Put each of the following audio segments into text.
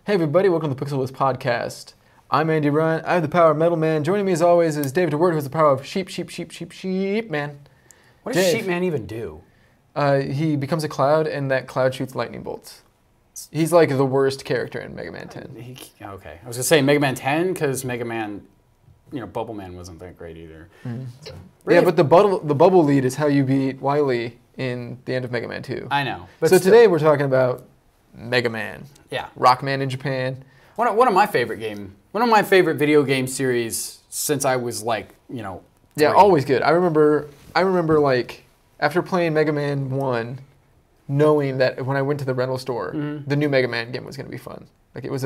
Hey everybody, welcome to the PixelBlips Podcast. I'm Andy Ryan, I have the power of Metal Man. Joining me as always is David DeWord, who has the power of Sheep Man. What does Sheep Man even do? He becomes a cloud, and that cloud shoots lightning bolts. He's like the worst character in Mega Man 10. Okay, I was gonna say Mega Man 10 because Mega Man, Bubble Man wasn't that great either. Mm-hmm. So, really, yeah, but the bubble lead is how you beat Wily in the end of Mega Man 2. I know. But so today we're talking about Mega Man. Yeah. Rockman in Japan. One of my favorite video game series since I was like, 3. Yeah, always good. I remember like after playing Mega Man 1, knowing that when I went to the rental store, the new Mega Man game was going to be fun. Like it was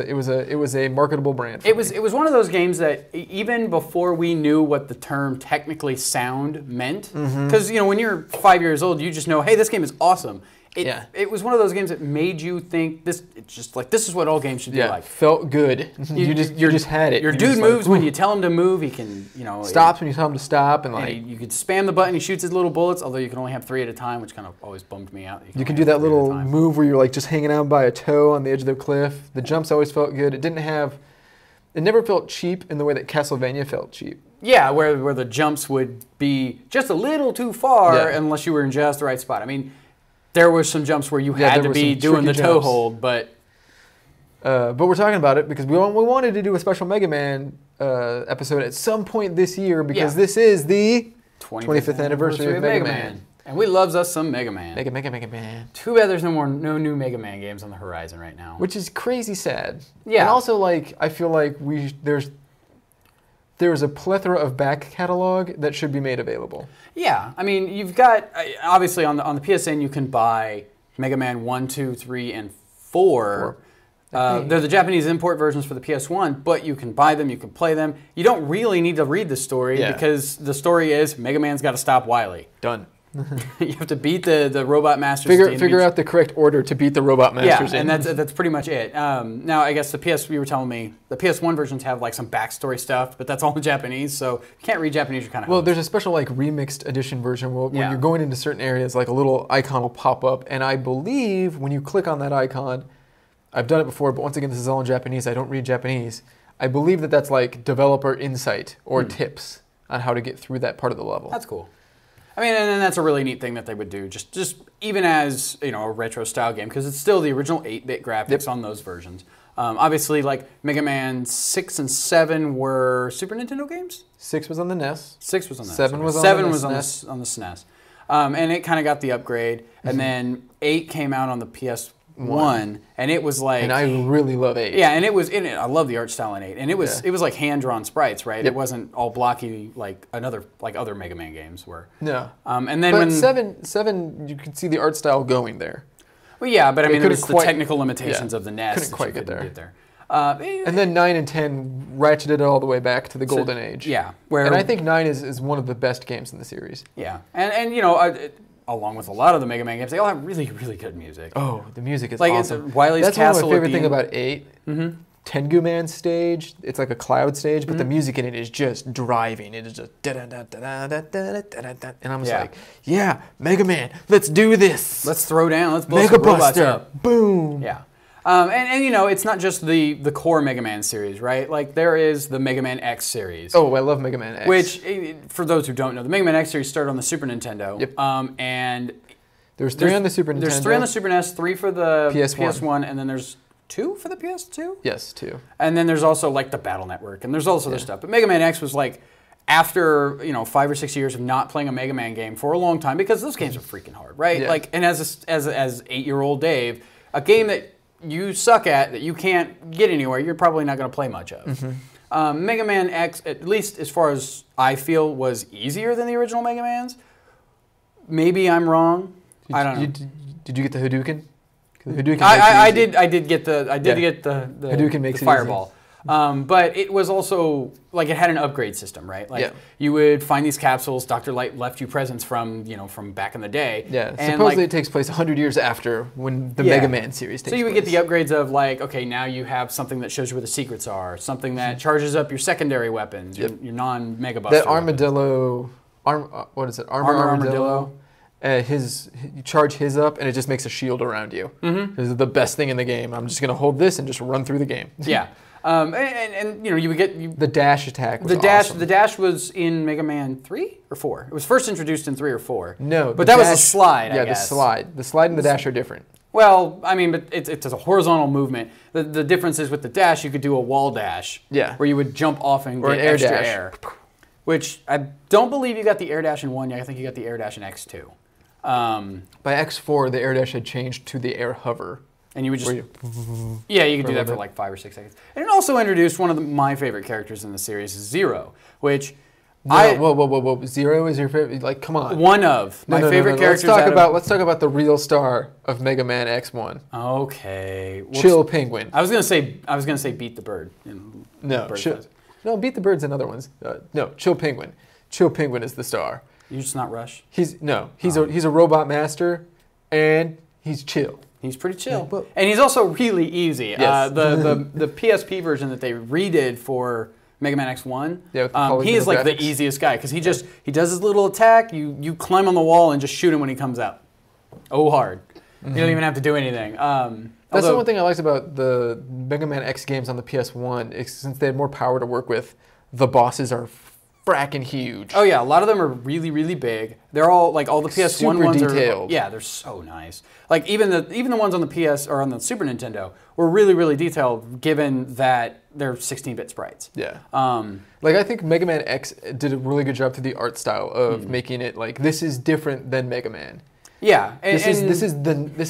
a marketable brand. It was one of those games that even before we knew what the term technically sound meant, because when you're 5 years old, you just know, hey, this game is awesome. It was one of those games that made you think this. It's just like this is what all games should be like. Felt good. You just had it. Your dude moves when you tell him to move. He can stops when you tell him to stop, and you could spam the button. He shoots his little bullets. Although you can only have 3 at a time, which kind of always bummed me out. You can do that little move where you're like just hanging out by a toe on the edge of the cliff. The jumps always felt good. It never felt cheap in the way that Castlevania felt cheap. Yeah, where the jumps would be just a little too far unless you were in just the right spot. I mean, there were some jumps where you had to be doing the toe hold, but we're talking about it because we wanted to do a special Mega Man episode at some point this year because this is the 25th anniversary of Mega Man. And we loves us some Mega Man. Mega Man. Too bad there's no new Mega Man games on the horizon right now. Which is crazy sad. Yeah. And also, I feel like there's a plethora of back catalog that should be made available. Yeah, I mean, you've got, obviously on the PSN you can buy Mega Man 1, 2, 3, and 4. They're the Japanese import versions for the PS1, but you can buy them, you can play them. You don't really need to read the story because the story is Mega Man's got to stop Wily. Done. You have to beat the Robot Masters. Figure out the correct order to beat the Robot Masters. Yeah, and that's pretty much it. Now, I guess you were telling me the PS1 versions have like some backstory stuff, but that's all in Japanese, so if you can't read Japanese, you're kind of there's a special remixed edition version where when you're going into certain areas, like a little icon will pop up, and I believe when you click on that icon, I've done it before, but once again, this is all in Japanese. I don't read Japanese. I believe that's like developer insight or tips on how to get through that part of the level. That's cool. I mean, and that's a really neat thing that they would do, just even as a retro style game, because it's still the original 8-bit graphics on those versions. Obviously, like Mega Man 6 and 7 were Super Nintendo games. 6 was on the NES. 6 was on the NES. 7 was on the SNES. On the SNES, and it kind of got the upgrade. And then 8 came out on the PS1, and it was like. And I really love 8. Yeah, and it was. I love the art style in 8, and it was like hand drawn sprites, right? It wasn't all blocky like other Mega Man games were. No. And then when 7, you could see the art style going there. Well, yeah, but I mean, there's the technical limitations of the NES. Couldn't quite get there. And then 9 and 10 ratcheted it all the way back to the golden age. Yeah. And I think 9 is one of the best games in the series. Yeah. And along with a lot of the Mega Man games, they all have really, really good music. Oh, the music is like awesome. Wily's That's Castle. One of my favorite thing about 8. Tengu Man stage. It's like a cloud stage, but the music in it is just driving. It is just da da da da da da da da, and I'm just like, yeah, Mega Man, let's do this. Let's throw down. Let's blow some robots up. Boom. Yeah. And it's not just the core Mega Man series, right? Like there is the Mega Man X series. Oh, I love Mega Man X. Which, for those who don't know, the Mega Man X series started on the Super Nintendo. Yep. And there's 3 on the Super Nintendo. There's 3 on the Super NES, 3 for the PS1, and then there's 2 for the PS2. Yes, 2. And then there's also like the Battle Network, and there's also other stuff. But Mega Man X was like after 5 or 6 years of not playing a Mega Man game for a long time because those games are freaking hard, right? Yeah. Like, and as 8-year-old Dave, a game that you suck at, that you can't get anywhere, you're probably not going to play much of. Mega Man X, at least as far as I feel, was easier than the original Mega Mans. Maybe I'm wrong. I don't know. Did you get the Hadouken? Hadouken I did get the Hadouken makes the fireball. But it was also, like, it had an upgrade system, right? Like, you would find these capsules. Dr. Light left you presents from back in the day. Yeah, and supposedly it takes place 100 years after when the Mega Man series takes place. So you would get the upgrades of, like, okay, now you have something that shows you where the secrets are, something that charges up your secondary weapons, your non-Mega Buster That Armadillo, what is it? Armadillo. you charge his up, and it just makes a shield around you. This is the best thing in the game. I'm just going to hold this and just run through the game. Yeah. And you know, you would get... the dash attack was awesome. The dash was in Mega Man 3 or 4? It was first introduced in 3 or 4. No. But that was a slide, I guess. Yeah, the slide. The slide and the dash are different. Well, I mean, but it's a horizontal movement. The difference is with the dash, you could do a wall dash. Yeah. Where you would jump off and get extra air. Which I don't believe you got the air dash in 1. I think you got the air dash in X2. By X4, the air dash had changed to the air hover. And you would just... Yeah, you could do that for like 5 or 6 seconds. And it also introduced one of my favorite characters in the series, Zero, which... Whoa. Zero is your favorite? Like, come on. One of my favorite characters. Let's talk about the real star of Mega Man X1. Okay. Chill Penguin. I was gonna say Beat the Bird. No, Beat the Bird's another one. No, Chill Penguin. Chill Penguin is the star. You just not Rush? He's a robot master, and he's chill. He's pretty chill. Yeah, and he's also really easy. Yes. The PSP version that they redid for Mega Man X1, he is like the easiest guy because he does his little attack, you climb on the wall and just shoot him when he comes out. Oh, hard. You don't even have to do anything. That's the one thing I liked about the Mega Man X games on the PS1, since they had more power to work with, the bosses are fracking huge. Oh yeah, a lot of them are really, really big. They're all like all the PS1 super ones detailed. Yeah, they're so nice. Like even the ones on the PS or on the Super Nintendo were really, really detailed, given that they're 16-bit sprites. Yeah. Like I think Mega Man X did a really good job to the art style of making it like this is different than Mega Man. Yeah. This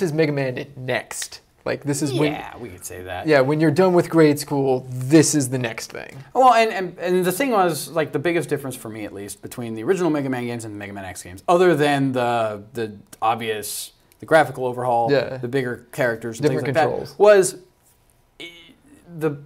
is Mega Man next. Like this is we could say that. Yeah, when you're done with grade school, this is the next thing. Well, and the thing was like the biggest difference for me at least between the original Mega Man games and the Mega Man X games, other than the obvious graphical overhaul, the bigger characters, and different things like controls, that, was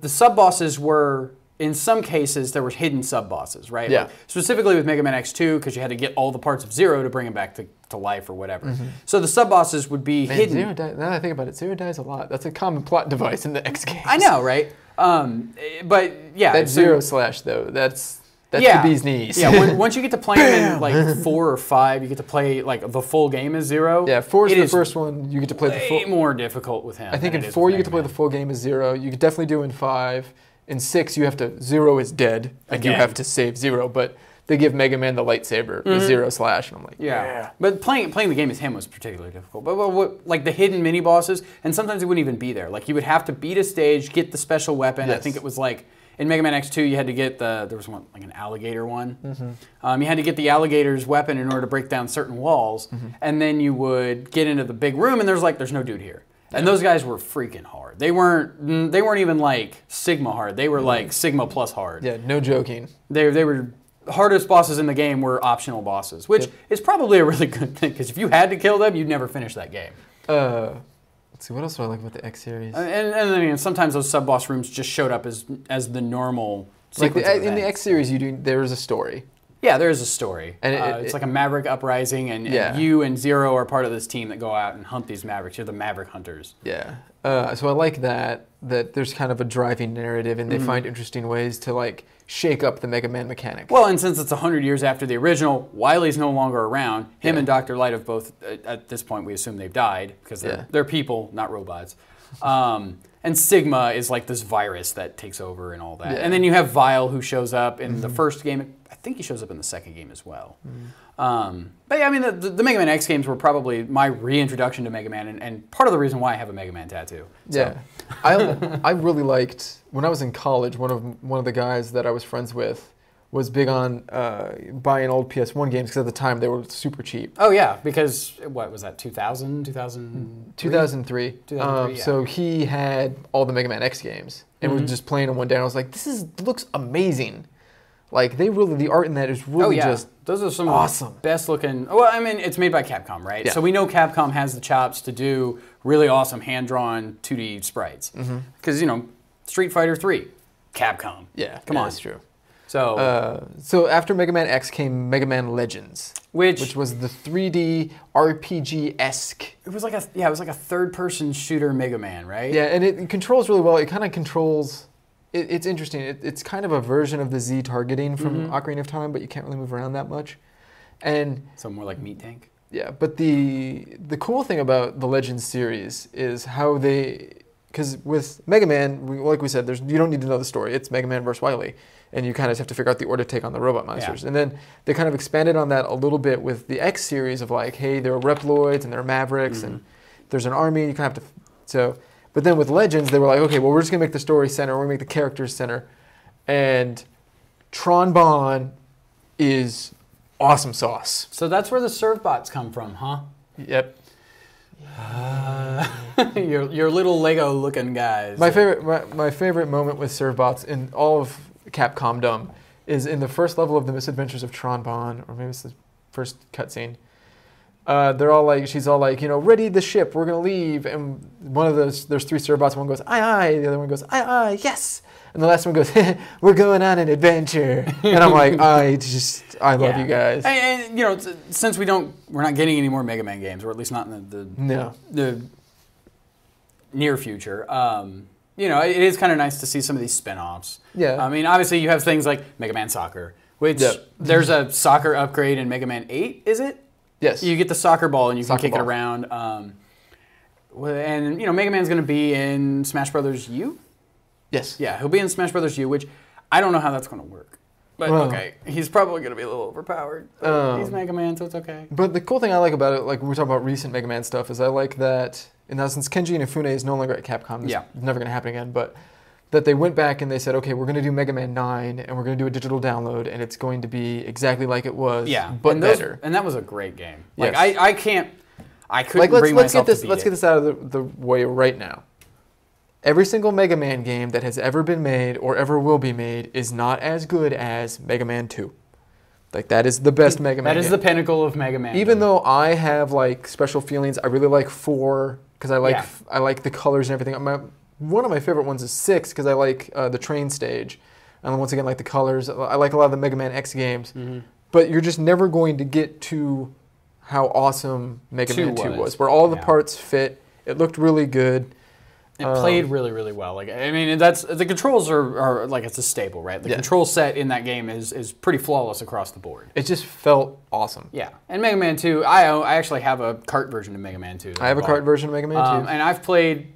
the sub bosses were. In some cases, there were hidden sub-bosses, right? Yeah. Like, specifically with Mega Man X2, because you had to get all the parts of Zero to bring him back to life or whatever. So the sub-bosses would be hidden. Now that I think about it, Zero dies a lot. That's a common plot device in the X games. I know, right? But yeah. That Zero slash, though, that's the bee's knees. Yeah, once you get to play them in like 4 or 5, you get to play like the full game as Zero. Yeah, 4 is the first one. You get to play the full. Way more difficult with him. I think in 4 you get to play the full game as Zero. You could definitely do in 5. In 6, Zero is dead, and you have to save Zero, but they give Mega Man the lightsaber, the Zero slash, and I'm like, yeah. But playing the game as him was particularly difficult. But like the hidden mini bosses, and sometimes it wouldn't even be there. Like you would have to beat a stage, get the special weapon. Yes. I think it was like in Mega Man X2, you had to get there was one like an alligator one. You had to get the alligator's weapon in order to break down certain walls, and then you would get into the big room, and there's no dude here. And those guys were freaking hard. They weren't even like Sigma hard. They were like Sigma plus hard. Yeah, no joking. They were hardest bosses in the game were optional bosses, which is probably a really good thing because if you had to kill them, you'd never finish that game. Let's see, what else do I like about the X series? And I mean, sometimes those sub boss rooms just showed up as the normal. Like in the X series, there is a story. Yeah, there is a story. And it's like a Maverick uprising, and you and Zero are part of this team that go out and hunt these Mavericks. You're the Maverick hunters. Yeah. So I like that there's kind of a driving narrative, and they find interesting ways to like shake up the Mega Man mechanic. Well, and since it's 100 years after the original, Wily's no longer around. Him and Dr. Light have both, at this point, we assume they've died, because they're people, not robots. And Sigma is like this virus that takes over and all that. And then you have Vile, who shows up in the first game. I think he shows up in the second game as well. But yeah, I mean, the Mega Man X games were probably my reintroduction to Mega Man, and part of the reason why I have a Mega Man tattoo. So. Yeah, I really liked, when I was in college, one of the guys that I was friends with was big on buying old PS1 games, because at the time they were super cheap. Oh yeah, because what was that, 2000, 2003. So he had all the Mega Man X games, and was just playing them one day, and I was like, this looks amazing. Like, the art in that is really just those are some awesome. Of the best looking. Well, I mean, it's made by Capcom, right? Yeah. So we know Capcom has the chops to do really awesome hand-drawn 2D sprites. Because, Street Fighter 3, Capcom. Yeah, come on. That's true. So after Mega Man X came Mega Man Legends, which was the 3D RPG-esque. It was like a third-person shooter Mega Man, right? Yeah, and it controls really well. It kind of controls. It's interesting. It's kind of a version of the Z targeting from Ocarina of Time, but you can't really move around that much. And so more like Meat Tank. Yeah, but the cool thing about the Legends series is how they, because with Mega Man, like we said, you don't need to know the story. It's Mega Man versus Wily, and you kind of have to figure out the order to take on the robot monsters. Yeah. And then they kind of expanded on that a little bit with the X series of like, hey, there are Reploids and there are Mavericks, and there's an army. You kind of have to but then with Legends, they were like, okay, well, we're just gonna make the story center. We're gonna make the characters center, and Tron Bonne is awesome sauce. So that's where the Servbots come from, huh? Yep. Your little Lego-looking guys. My favorite moment with Servbots in all of Capcom-dom is in the first level of the Misadventures of Tron Bonne, or maybe it's the first cutscene. They're all like, she's all like, ready the ship, we're gonna leave, and one of there's 3 Servbots. One goes, aye aye, the other one goes, aye aye, yes, and the last one goes, we're going on an adventure, and I'm like, I love you guys. And since we're not getting any more Mega Man games, or at least not in the near future. It is kind of nice to see some of these spin-offs. Yeah. I mean, obviously you have things like Mega Man Soccer, which there's a soccer upgrade in Mega Man 8, is it? Yes. You get the soccer ball and you can kick it around. And Mega Man's going to be in Smash Brothers U? Yes. Yeah, he'll be in Smash Brothers U, which I don't know how that's going to work. But okay, he's probably going to be a little overpowered. He's Mega Man, so it's okay. But the cool thing I like about it, like when we talk about recent Mega Man stuff, is I like that, and now since Kenji Inafune is no longer at Capcom, this is never going to happen again, but that they went back and they said, okay, we're going to do Mega Man 9, and we're going to do a digital download, and it's going to be exactly like it was, but better. And that was a great game. Yes. Like, I couldn't bring myself to beat it. Let's get this out of the way right now. Every single Mega Man game that has ever been made or ever will be made is not as good as Mega Man 2. Like, that is the best Mega Man game. That is the pinnacle of Mega Man. Even though I have, like, special feelings, I really like 4, because I like the colors and everything. One of my favorite ones is 6, because I like the train stage. And once again, like the colors. I like a lot of the Mega Man X games. Mm-hmm. But you're just never going to get to how awesome Mega Man 2 was. Where all the parts fit. It looked really good. It played really, really well. Like, I mean, the controls are like, it's a staple, right? The control set in that game is pretty flawless across the board. It just felt awesome. Yeah. And Mega Man 2, I actually have a cart version of Mega Man 2. I have a cart version of Mega Man 2. And I've played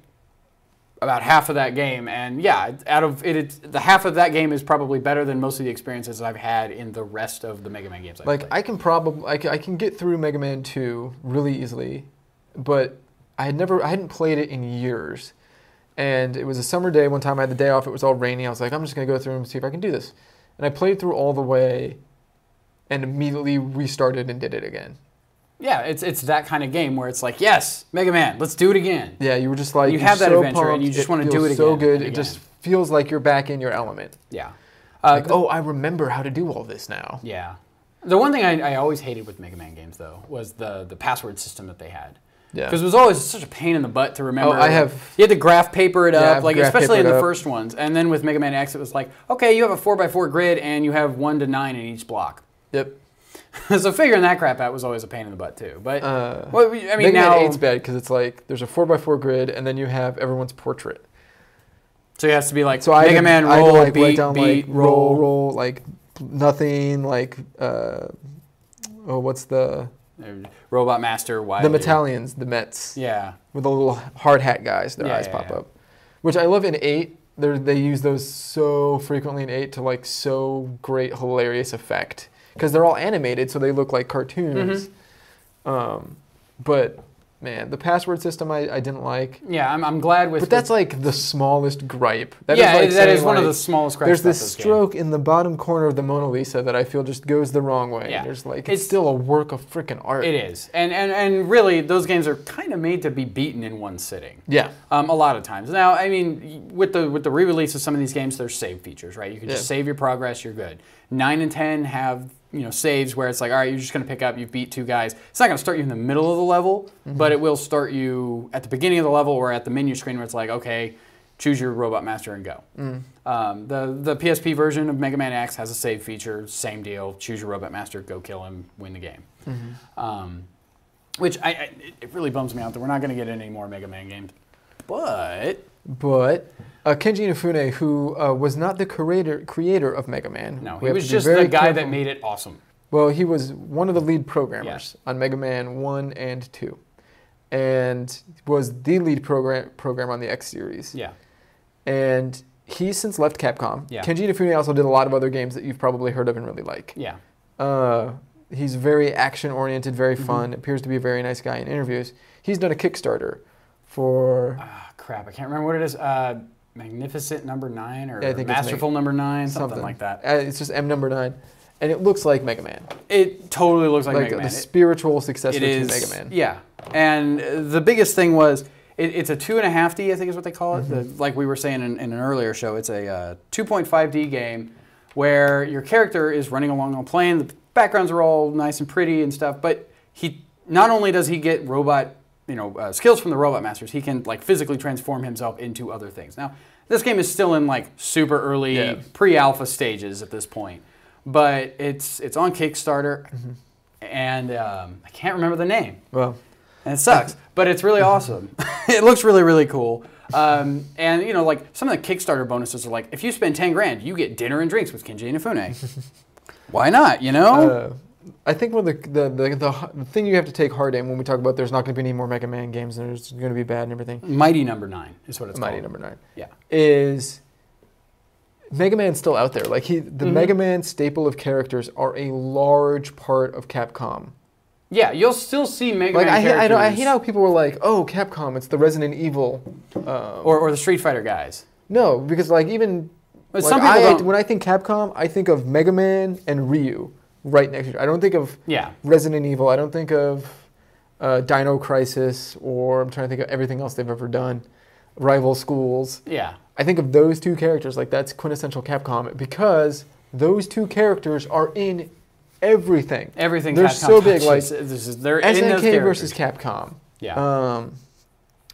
about half of that game, and out of it, the half of that game is probably better than most of the experiences I've had in the rest of the Mega Man games I've played. I can get through Mega Man 2 really easily, but I hadn't played it in years. And it was a summer day one time. I had the day off. It was all rainy. I was like, I'm just going to go through and see if I can do this. And I played through all the way and immediately restarted and did it again. Yeah, it's that kind of game where it's like, yes, Mega Man, let's do it again. Yeah, you were just like, you have that adventure and you just want to do it again. So good. It just feels like you're back in your element. Yeah. I remember how to do all this now. Yeah. The one thing I always hated with Mega Man games, though, was the password system that they had. Yeah. Because it was always such a pain in the butt to remember. You had to graph paper it up, especially in the first ones. And then with Mega Man X, it was like, okay, you have a 4x4 grid and you have 1 to 9 in each block. Yep. So figuring that crap out was always a pain in the butt too. But Mega Man 8's bad because it's like there's a 4x4 grid and then you have everyone's portrait. So it has to be like Mega Man roll, beat, roll, like nothing, like what's the Robot Master, the Metallians, the Mets. Yeah. With the little hard hat guys, their eyes pop up. Which I love in 8. They use those so frequently in 8 to like so great, hilarious effect. Because they're all animated, so they look like cartoons. Mm-hmm. But man, the password system I didn't like. Yeah, I'm glad with. But that's like the smallest gripe. That is one of the smallest gripes. There's this stroke in the bottom corner of the Mona Lisa that I feel just goes the wrong way. Yeah. It's still a work of freaking art. It is, and really those games are kind of made to be beaten in one sitting. Yeah. A lot of times. Now, I mean, with the re-release of some of these games, there's save features, right? You can just save your progress. You're good. 9 and 10 have saves where it's like, all right, you're just going to pick up, you've beat 2 guys. It's not going to start you in the middle of the level, but it will start you at the beginning of the level or at the menu screen where it's like, okay, choose your Robot Master and go. The PSP version of Mega Man X has a save feature, same deal, choose your Robot Master, go kill him, win the game. Which it really bums me out that we're not going to get any more Mega Man games. But Kenji Inafune, who was not the creator of Mega Man. No, he was just the guy that made it awesome. Well, he was one of the lead programmers on Mega Man 1 and 2. And was the lead programmer on the X series. Yeah. And he's since left Capcom. Yeah. Kenji Inafune also did a lot of other games that you've probably heard of and really like. Yeah. He's very action-oriented, very fun, appears to be a very nice guy in interviews. He's done a Kickstarter for... crap, I can't remember what it is. Magnificent number 9 or I think Masterful number 9, something like that. It's just M number 9. And it looks like Mega Man. It totally looks like Mega Man. The spiritual successor to Mega Man. Yeah. And the biggest thing was, it's a 2.5D, I think is what they call it. Like we were saying in an earlier show, it's a 2.5D game where your character is running along a plane. The backgrounds are all nice and pretty and stuff, but not only does he get robot skills from the Robot Masters, he can like physically transform himself into other things. Now, this game is still in like super early pre-alpha stages at this point. But it's on Kickstarter, and I can't remember the name. Well, and it sucks, but it's really awesome. It looks really, really cool. And like some of the Kickstarter bonuses are like, if you spend 10 grand, you get dinner and drinks with Kenji Inafune. Why not? I think one of the thing you have to take hard in when we talk about there's not going to be any more Mega Man games and there's going to be bad and everything. Mighty Number 9 is what it's called. Mighty Number 9. Yeah. Is Mega Man's still out there. Like the Mega Man staple of characters are a large part of Capcom. Yeah, you'll still see Mega Man characters. I hate how people were like, "Oh, Capcom, it's the Resident Evil," or the Street Fighter guys. No, because like even but some people when I think Capcom, I think of Mega Man and Ryu right next to each other. I don't think of Resident Evil. I don't think of Dino Crisis, or I'm trying to think of everything else they've ever done. Rival Schools. Yeah. I think of those two characters, like that's quintessential Capcom, because those two characters are in everything. Everything. They're Capcom so big, like they're in those SNK versus Capcom. Yeah.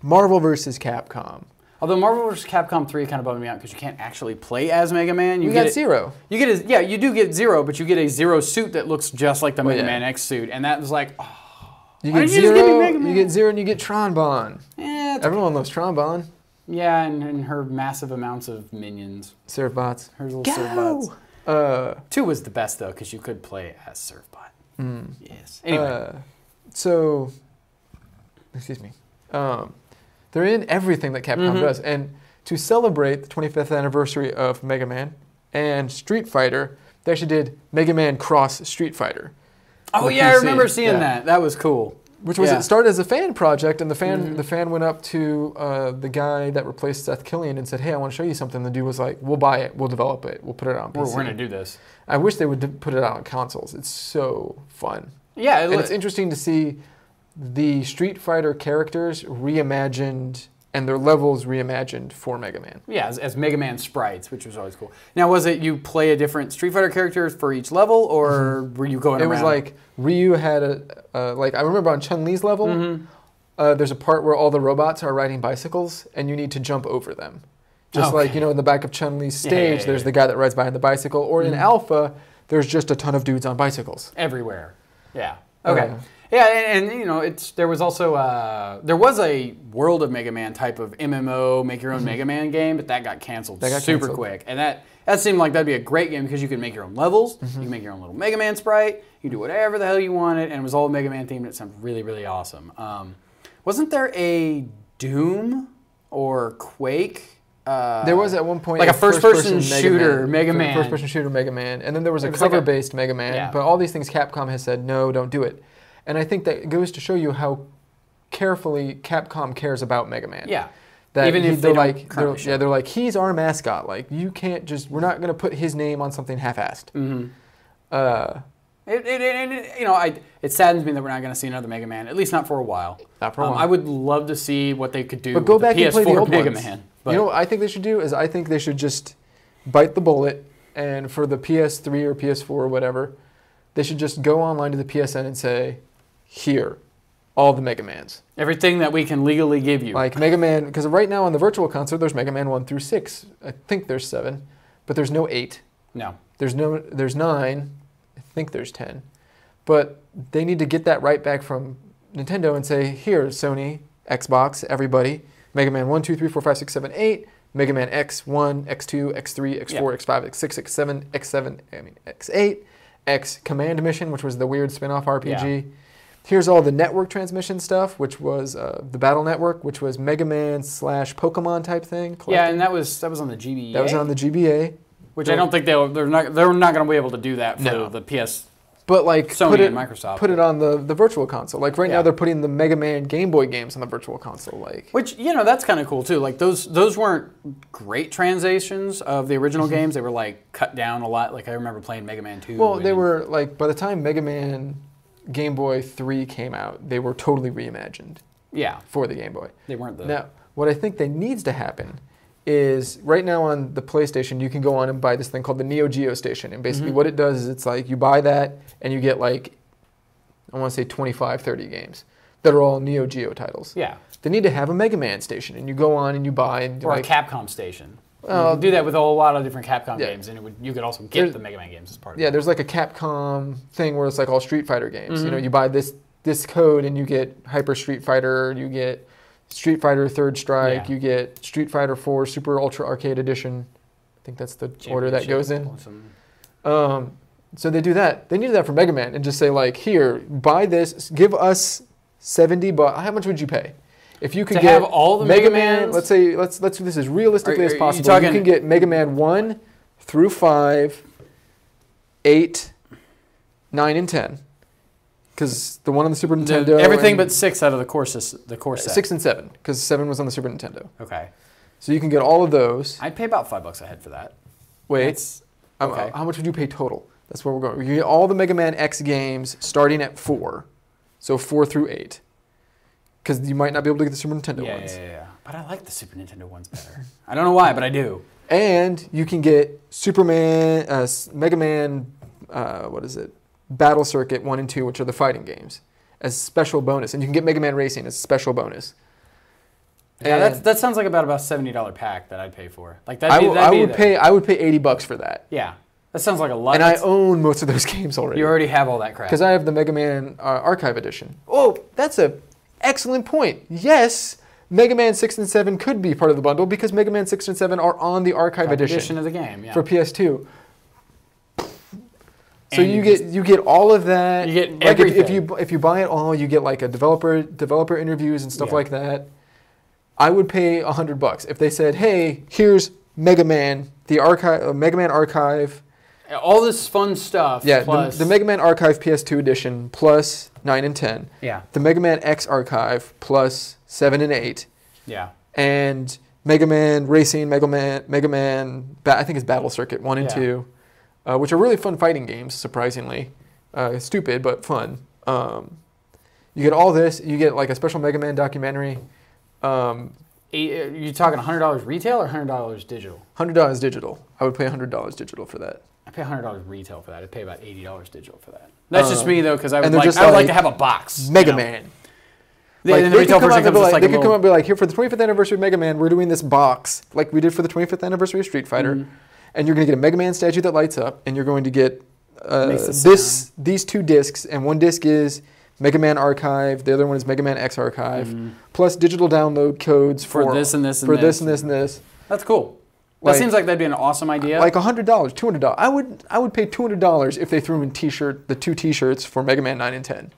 Marvel versus Capcom. Although Marvel vs. Capcom 3 kind of bummed me out because you can't actually play as Mega Man. You get Zero. You do get Zero, but you get a Zero suit that looks just like the Mega Man X suit, and that was like, you get Zero. You get Zero, and you get Tron-Bon. Everyone loves Tron-Bon. Yeah, and her massive amounts of minions. Servbots. Her little Servbots. 2 was the best, though, because you could play as Servbot. Yes. Anyway. Excuse me. They're in everything that Capcom does. And to celebrate the 25th anniversary of Mega Man and Street Fighter, they actually did Mega Man Cross Street Fighter. Oh, yeah, I remember seeing that. That was cool. Which was it started as a fan project, and the fan went up to the guy that replaced Seth Killian and said, "Hey, I want to show you something." The dude was like, "We'll buy it, we'll develop it, we'll put it on PC." We're going to do this. I wish they would put it out on consoles. It's so fun. Yeah, and it's interesting to see the Street Fighter characters reimagined and their levels reimagined for Mega Man. Yeah, as Mega Man sprites, which was always cool. Now, was it you play a different Street Fighter character for each level, or were you going around? It was like Ryu had I remember on Chun-Li's level, there's a part where all the robots are riding bicycles, and you need to jump over them. Just like, in the back of Chun-Li's stage, there's the guy that rides behind the bicycle, or in Alpha, there's just a ton of dudes on bicycles. Everywhere. Yeah. Okay. Yeah, and there was also there was a World of Mega Man type of MMO, make your own Mega Man game, but that got canceled super quick. And that seemed like that'd be a great game because you could make your own levels, you can make your own little Mega Man sprite, you can do whatever the hell you wanted, and it was all Mega Man themed. It sounded really, really awesome. Wasn't there a Doom or Quake? There was at one point like a first-person shooter Mega Man. First-person shooter Mega Man, and then there was a cover-based Mega Man. But all these things, Capcom has said no, don't do it. And I think that goes to show you how carefully Capcom cares about Mega Man. Yeah. That even if they're like, they're like, he's our mascot. Like, you can't we're not going to put his name on something half-assed. It saddens me that we're not going to see another Mega Man, at least not for a while. Not for a while. I would love to see what they could do but go with back the and play the PS4 old Mega ones. Man. You know what I think they should do is I think they should just bite the bullet, and for the PS3 or PS4 or whatever, they should just go online to the PSN and say, here, all the Mega Mans. Everything that we can legally give you. Like Mega Man, because right now on the Virtual Console, there's Mega Man 1 through 6. I think there's 7, but there's no 8. No. There's 9. I think there's 10. But they need to get that right back from Nintendo and say, here, Sony, Xbox, everybody, Mega Man 1, 2, 3, 4, 5, 6, 7, 8, Mega Man X1, X2, X3, X4, X5, X6, X7, X8, X Command Mission, which was the weird spin-off RPG. Yeah. Here's all the network transmission stuff, which was the Battle Network, which was Mega Man / Pokemon type thing. Yeah, and that was on the GBA. That was on the GBA. Which I don't think they're not going to be able to do that for the PS. But like Sony and Microsoft put it on the virtual console. Like right now they're putting the Mega Man Game Boy games on the virtual console. Like which that's kind of cool too. Like those weren't great translations of the original games. They were like cut down a lot. Like I remember playing Mega Man 2. Well, they were like by the time Mega Man Game Boy 3 came out, they were totally reimagined. Yeah. For the Game Boy. They weren't the. Now, what I think that needs to happen is right now on the PlayStation, you can go on and buy this thing called the Neo Geo Station. And basically what it does is it's like you buy that and you get like, I want to say 25, 30 games that are all Neo Geo titles. Yeah. They need to have a Mega Man station and you go on and you buy. And or like, a Capcom station. You can do that with a whole lot of different Capcom games, and you could also get the Mega Man games as part of it. Yeah, there's like a Capcom thing where it's like all Street Fighter games. You know, you buy this code and you get Hyper Street Fighter, you get Street Fighter Third Strike, you get Street Fighter 4 Super Ultra Arcade Edition. I think that's the order that goes in. Awesome. So they do that. They need that for Mega Man and just say like, here, buy this, give us $70. How much would you pay? If you could get have all the Mega Man, let's say let's do this as realistically as possible. You can get Mega Man 1 through 5, 8, 9, and 10. Because the one on the Super Nintendo, everything but 6 out of the core set. 6 and 7, because 7 was on the Super Nintendo. Okay. So you can get all of those. I'd pay about $5 a head for that. Wait. Okay. How much would you pay total? That's where we're going. You can get all the Mega Man X games starting at 4, so 4 through 8. Because you might not be able to get the Super Nintendo ones. Yeah. But I like the Super Nintendo ones better. I don't know why, but I do. And you can get Superman, Mega Man, Battle Circuit 1 and 2, which are the fighting games, as special bonus. And you can get Mega Man Racing as special bonus. Yeah, that sounds like about a $70 pack that I'd pay for. Like I would pay $80 for that. Yeah. That sounds like a lot. And I own most of those games already. You already have all that crap. Because I have the Mega Man Archive Edition. Oh, that's a excellent point. Yes, Mega Man 6 and 7 could be part of the bundle because Mega Man 6 and 7 are on the Archive Edition of the game, for PS2. So you get all of that. You get like everything. If you buy it all, you get like a developer interviews and stuff like that. I would pay $100 if they said, "Hey, here's Mega Man, the archive, Mega Man Archive." All this fun stuff. Yeah, plus the Mega Man Archive PS2 edition plus 9 and 10. Yeah. The Mega Man X Archive plus 7 and 8. Yeah. And Mega Man Racing, Mega Man, I think it's Battle Circuit 1 and 2, which are really fun fighting games, surprisingly. Stupid, but fun. You get all this. You get like a special Mega Man documentary. You talking $100 retail or $100 digital? $100 digital. I would pay $100 digital for that. I pay $100 retail for that. I'd pay about $80 digital for that. That's just me though, because I would like to have a box. Mega Man. Like, the retail version comes they could come up and be like, here for the 25th anniversary of Mega Man, we're doing this box like we did for the 25th anniversary of Street Fighter, and you're going to get a Mega Man statue that lights up, and you're going to get these 2 discs, and one disc is Mega Man Archive, the other one is Mega Man X Archive, plus digital download codes for this and this and this and this and this. That's cool. That seems like that'd be an awesome idea. Like $100, $200. I would pay $200 if they threw in the 2 T-shirts for Mega Man 9 and 10.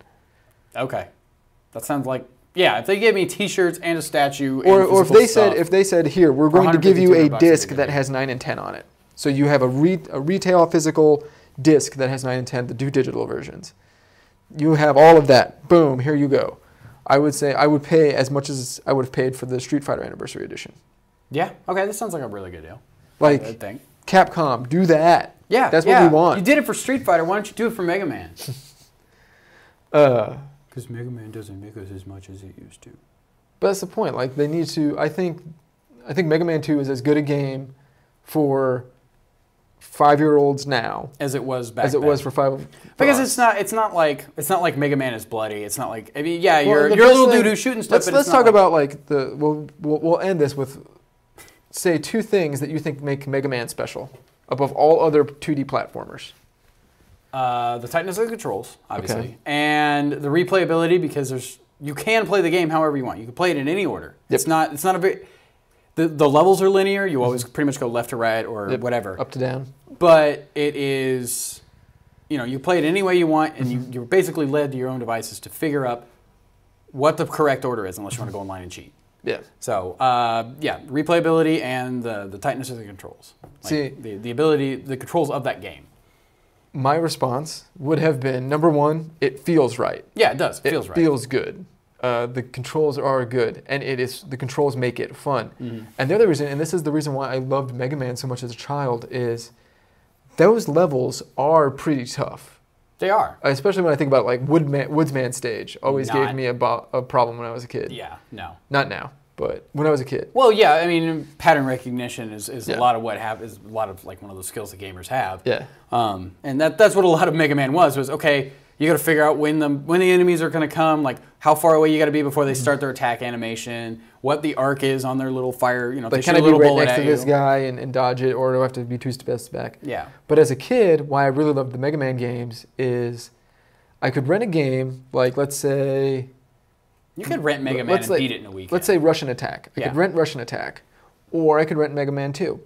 Okay, that sounds like if they gave me T-shirts and a statue, or if they said here we're going to give you a disc that has 9 and 10 on it, so you have a retail physical disc that has 9 and 10, the 2 digital versions. You have all of that. Boom, here you go. I would say I would pay as much as I would have paid for the Street Fighter Anniversary Edition. Yeah. Okay, this sounds like a really good deal. Like, I think. Capcom, do that. Yeah. That's what we want. You did it for Street Fighter. Why don't you do it for Mega Man? Because Mega Man doesn't make us as much as it used to. But that's the point. Like, they need to. I think Mega Man 2 is as good a game for 5-year-olds now as it was back as it then. Was for 5. Because it's not like Mega Man is bloody. It's not like you're a little dude who's shooting stuff. Let's talk about like we'll end this with say 2 things that you think make Mega Man special above all other 2D platformers. The tightness of the controls, obviously, and the replayability because you can play the game however you want. You can play it in any order. Yep. It's not a very the levels are linear. You always pretty much go left to right or whatever. Up to down. But it is you play it any way you want, and you're basically led to your own devices to figure out what the correct order is, unless you want to go online and cheat. Yeah. So, replayability and the tightness of the controls. Like the ability, the controls of that game. My response would have been, number one, it feels right. Yeah, it does. It feels right. It feels good. The controls are good, and the controls make it fun. Mm-hmm. And the other reason, and this is the reason why I loved Mega Man so much as a child, is those levels are pretty tough. They are. Especially when I think about like Woodsman stage. Always gave me a problem when I was a kid. Yeah, no. Not now, but when I was a kid. Well, yeah, I mean, pattern recognition is a lot of what is a lot of like one of those skills that gamers have. Yeah. And that's what a lot of Mega Man was okay, you got to figure out when the enemies are going to come, like how far away you got to be before they start their attack animation, what the arc is on their little fire, like can I be right next to this guy and dodge it, or do I have to be 2 steps back? Yeah. But as a kid, why I really loved the Mega Man games is I could rent a game, like let's say... You could rent Mega Man and beat it in a weekend. Let's say Russian Attack. I could rent Russian Attack, or I could rent Mega Man 2.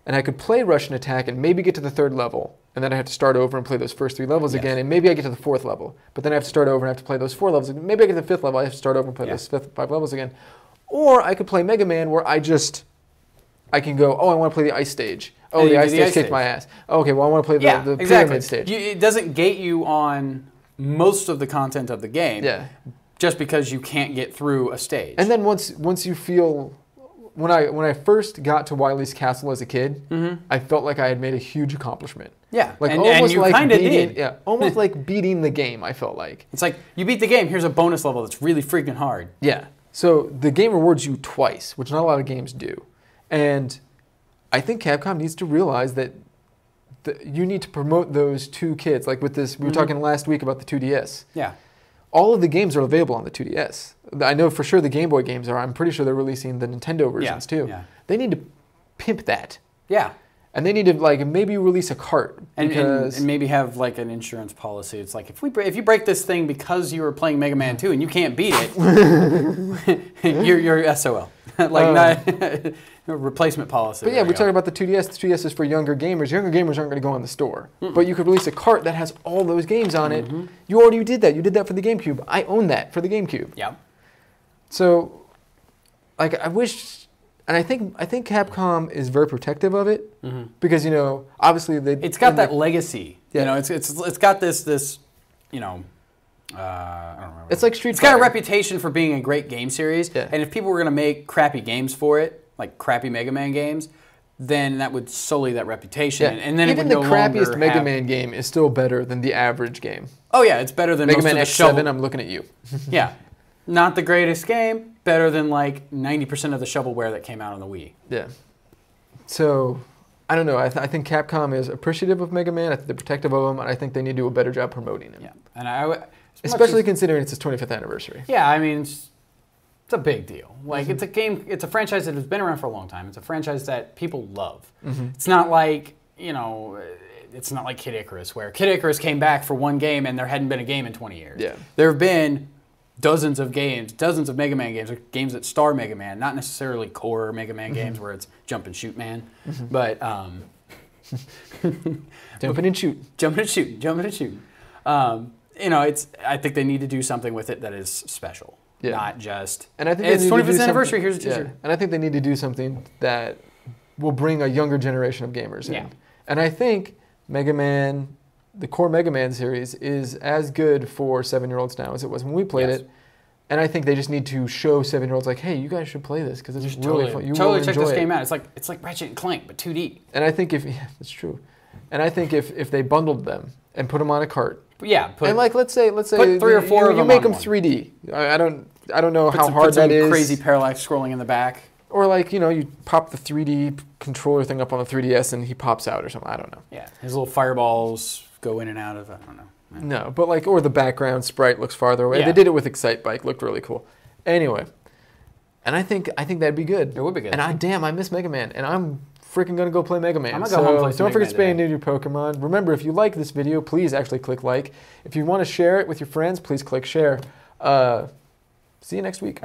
And I could play Russian Attack and maybe get to the 3rd level, and then I have to start over and play those first 3 levels again, and maybe I get to the 4th level. But then I have to start over and I have to play those 4 levels. Maybe I get to the 5th level, I have to start over and play those 5 levels again. Or I could play Mega Man where I can go, oh, I want to play the ice stage. Oh, the ice stage kicked my ass. Oh, okay, well, I want to play the pyramid stage. It doesn't gate you on most of the content of the game just because you can't get through a stage. And then once you feel... When I first got to Wily's Castle as a kid, I felt like I had made a huge accomplishment. Yeah, like and you kind of did. Yeah, almost like beating the game. I felt like it's like you beat the game. Here's a bonus level that's really freaking hard. Yeah. So the game rewards you twice, which not a lot of games do, and I think Capcom needs to realize that you need to promote those to kids. Like with this, we were talking last week about the 2DS. Yeah. All of the games are available on the 2DS. I know for sure the Game Boy games are. I'm pretty sure they're releasing the Nintendo versions too. Yeah. They need to pimp that. Yeah. And they need to like maybe release a cart and maybe have like an insurance policy. It's like if you break this thing because you were playing Mega Man 2 and you can't beat it, you're SOL. Not replacement policy. But yeah, we're talking about the 2DS. The 2DS is for younger gamers. Younger gamers aren't going to go in the store. But you could release a cart that has all those games on it. You already did that. You did that for the GameCube. I own that for the GameCube. Yeah. So, like, I wish, and I think Capcom is very protective of it because obviously it's got that legacy. Yeah. It's got this. I don't remember. It's like Street Fighter. It's got a reputation for being a great game series, and if people were going to make crappy games for it, like crappy Mega Man games, then that would sully that reputation. Yeah. And then even it would the crappiest Mega Man game is still better than the average game. Oh yeah, it's better than Mega most Man of the X7. I'm looking at you. Yeah, not the greatest game. Better than like 90% of the shovelware that came out on the Wii. Yeah. So I don't know. I think Capcom is appreciative of Mega Man. I think they're protective of him, and I think they need to do a better job promoting him. Yeah, and especially considering it's his 25th anniversary. Yeah, I mean, it's a big deal. Like, it's a game, it's a franchise that has been around for a long time. It's a franchise that people love. It's not like, it's not like Kid Icarus, where Kid Icarus came back for one game and there hadn't been a game in 20 years. Yeah. There have been dozens of games, dozens of Mega Man games, or games that star Mega Man, not necessarily core Mega Man games where it's jump and shoot man, but... Jumping and shoot. Jumping and shoot. Jumping and shoot. I think they need to do something with it that is special. Yeah. Not just, and I think it's 25th anniversary, here's a t-shirt. Yeah. And I think they need to do something that will bring a younger generation of gamers in. Yeah. And I think Mega Man, the core Mega Man series, is as good for 7-year-olds now as it was when we played it. And I think they just need to show 7-year-olds like, hey, you guys should play this because it's really fun. You totally check this game out. It's like Ratchet and Clank, but 2D. And I think that's true. And I think if they bundled them and put them on a cart. Yeah, and like let's say put 3 or 4 of them. You make them 3D. I don't know how hard that is. Crazy parallax scrolling in the back. Or like you pop the 3D controller thing up on the 3DS and he pops out or something. I don't know. Yeah, his little firebballs go in and out of. I don't know. Yeah. No, but like or the background sprite looks farther away. Yeah. They did it with Excite Bike. Looked really cool. Anyway, and I think that'd be good. It would be good. And I miss Mega Man, and I'm freaking gonna go play Mega Man. I'm gonna go home and play don't forget to spay and neuter your Pokemon. Remember, if you like this video, please actually click like. If you want to share it with your friends, please click share. See you next week.